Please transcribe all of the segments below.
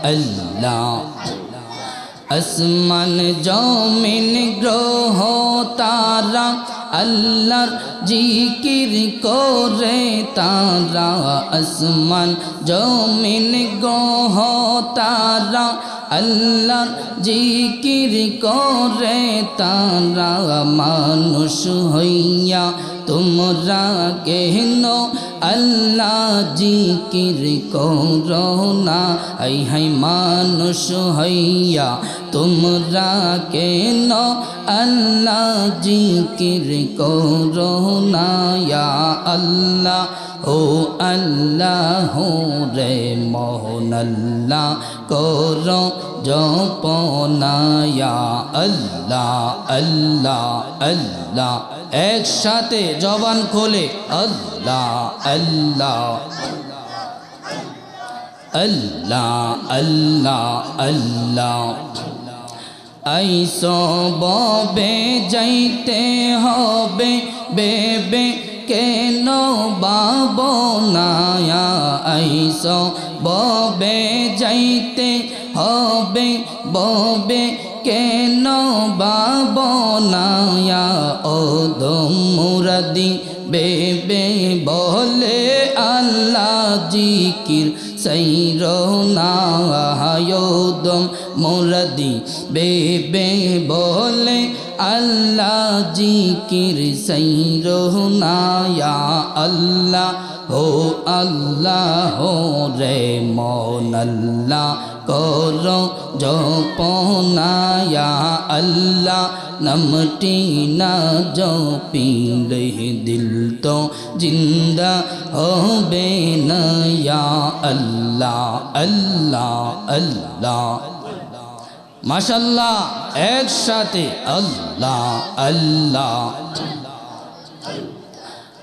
আল্লাহ আসমান জমিন গ্রহ তারা আল্লাহর জিকির করে তারা আসমান জমিন গ্রহ তারা আল্লাহর জিকির করে তারা মানুষ হইয়া তোমরা কেন আল্লাহ জিকির করো না আই হাই মানুষ হইয়া তোমরা কেন আল্লাহ জিকির করো না ইয়া আল্লাহ ও আল্লাহ রে মোহন আল্লাহ করো জপনা ইয়া আল্লাহ আল্লাহ আল্লাহ একসাথে জবান খোলে আল্লাহ আল্লাহ আল্লাহ আল্লাহ আল্লাহ আইসো ববে যাইতে হবে বেবে কেন বাবনায়া আইসো ববে যাইতে হবে ববে কেন বাবনায়া ও দম মুরাদি বেবে বলে আল্লাহ জিকির সৈরনা দম মুরাদি বেবে বলে আল্লাহ জিকির সৈরনা ইয়া আল্লাহ ও আল্লাহ রে মন আল্লাহ করো জপনা ইয়া আল্লাহ নামটি না জপিলে দিল তো জিন্দা হবে না ইয়া আল্লাহ আল্লাহ আল্লাহ মাশাআল্লাহ একসাথে আল্লাহ আল্লাহ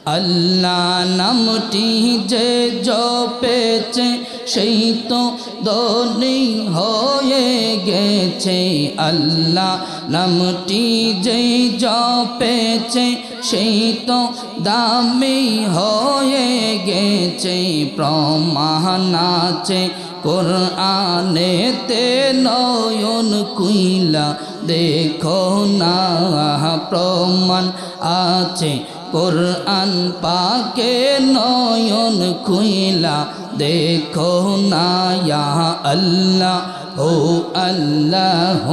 আল্লাহ নামটি যে জপেছে সেই তো ধনী হয়ে গেছে আল্লাহ নামটি যে জপেছে সেই তো দামি হয়ে গেছে প্রমাণ আছে কোরআনেতে নয়ন কুইলা দেখো না প্রমাণ আছে কোরআন পাকে নয়ন কুইলা দেখো না ইয়া আল্লাহ ও আল্লাহ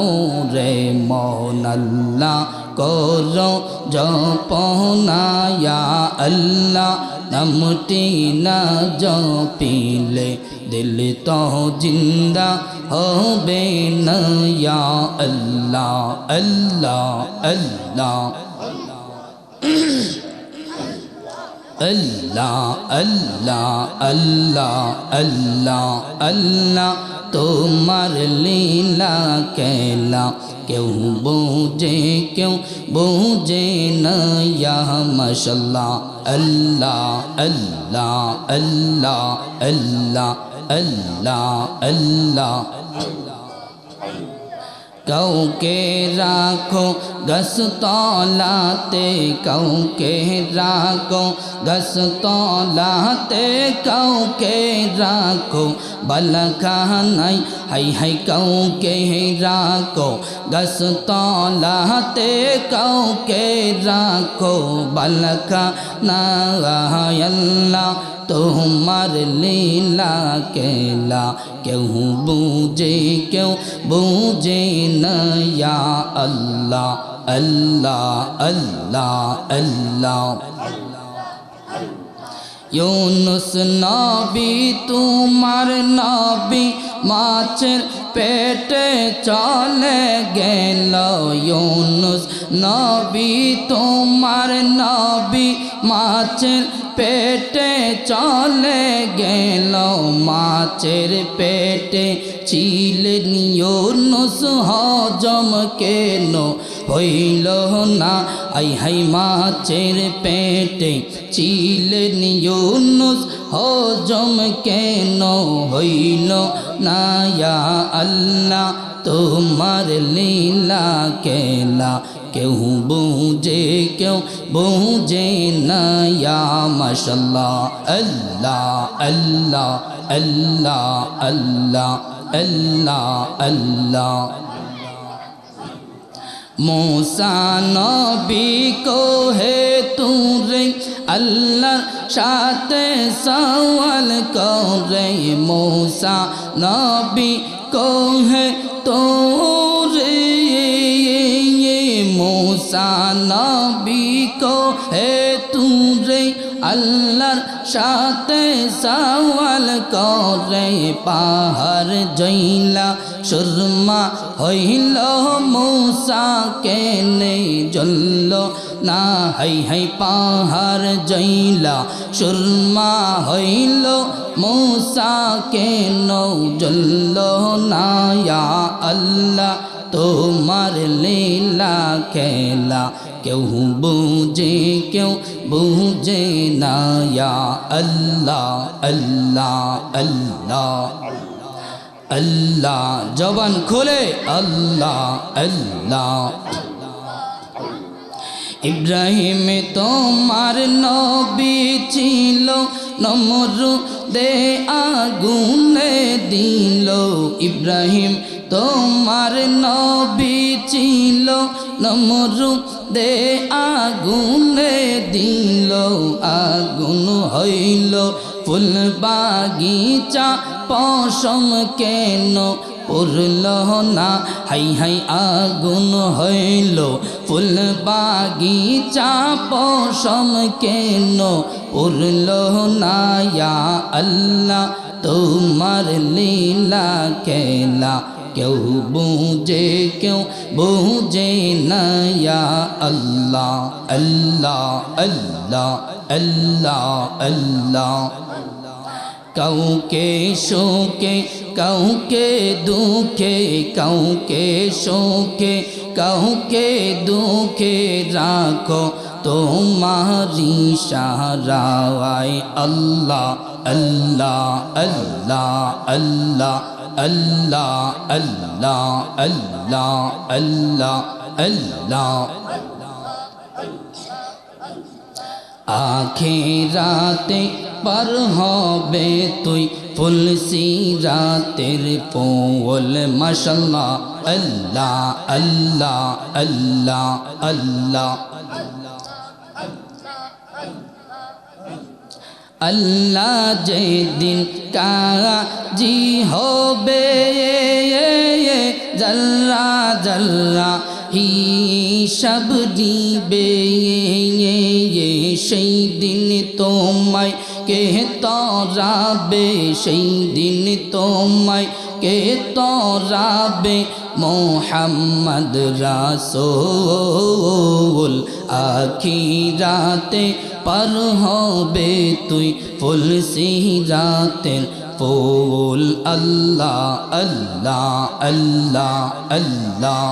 রে মন আল্লাহ করো জপনা ইয়া আল্লাহ নামটি না জপিলে দিল তো জিন্দা হবে না ইয়া আল্লাহ আল্লাহ আল্লাহ আল্লাহ আল্লাহ আল্লাহ আল্লাহ আল্লাহ তোমার লীলা কেলা কেউ বোঝে না ইয়া মাশাআল্লাহ আল্লাহ আল্লাহ আল্লাহ আল্লাহ আল্লাহ আল্লাহ কাউকে রাখো গাছতলাতে কাউকে রাখো গাছতলাতে কাউকে রাখো বালাখানায় হাই হাই কাউকে রাখো গাছতলাতে কাউকে রাখো বালাখানায় আল্লাহ তোমার লীলা কেলা কেউ বুঝে না ইয়া আল্লাহ আল্লাহ আল্লাহ আল্লাহ ইউনুস নবী তোমার নবী মাছের পেটে চলে গেল ইউনুস নবী তোমার নবী মাছের পেটে চলে গেল মাছের পেটে ছিলেন ইউনুস হজম কেন হইল না আই হাই মাছের পেটে ছিলেন ইউনুস হজম কেন হইল না ইয়া আল্লাহ তোমার লীলা কেলা কেউ বুঝে না ইয়া মাশাআল্লাহ আল্লাহ আল্লাহ আল্লাহ আল্লাহ अल्लाह अल्लाह मूसा नबी को है तूरे अल्लाह साथे सवाल करे मूसा नबी को है तूरे मूसा नबी को है तूरे अल्लाह साथे सवाल करे पाहाड़ जइला सुरमा हईल मूसा केने जल्लो ना है पाहाड़ जइला सुरमा हईल मूसा केनो जल्लो ना या अल्लाह তোমার লীলা খেলা কেউ বুঝে না ইয়া আল্লাহ আল্লাহ আল্লাহ আল্লাহ জবান খুলে আল্লাহ আল্লাহ ইব্রাহিম তোমার নবী ছিল নমরুদে আগুনে দিল ইব্রাহিম তোমার নবী ছিল নমরুদে আগুনে দিল আগুন হইল ফুল বাগিচা পশম কেন পুরল না হাই হাই আগুন হইল ফুল বাগিচা পশম কেন পুরল না ইয়া আল্লাহ তোমার লীলা খেলা কেউ বুঝে না ইয়া আল্লাহ আল্লাহ আল্লাহ আল্লাহ আল্লাহ কাউকে শোকে কাউকে দুঃখে কাউকে শোকে কাউকে দুঃখে রাখো তোমারি সারায় আল্লাহ আল্লাহ আল্লাহ আল্লাহ আল্লাহ আল্লাহ আল্লাহ আল্লাহ আল্লাহ আখিরাতে পার হবে তুই ফুল সিরাতের ফুল মাশাআল্লাহ আল্লাহ আল্লাহ আল্লাহ আল্লাহ আল্লাহ যেদিন কাজি হবে জল্লা জল্লা হিসাব দিবে সেই দিন তোমায় কে তরাবে সেই দিন তোমায় কে তরাবে মোহাম্মদ রাসূল আখিরাতে পার হবে তুই ফুল সিরাতের ফুল আল্লাহ আল্লাহ আল্লাহ আল্লাহ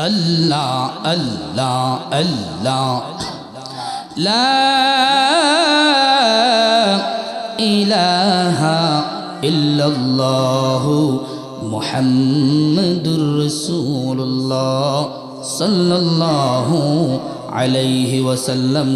আল্লাহ আল্লাহ আল্লাহ লা ইলাহা ইল্লাল্লাহু মুহাম্মাদুর রাসূলুল্লাহ সাল্লাল্লাহু আলাইহি ওয়াসাল্লাম।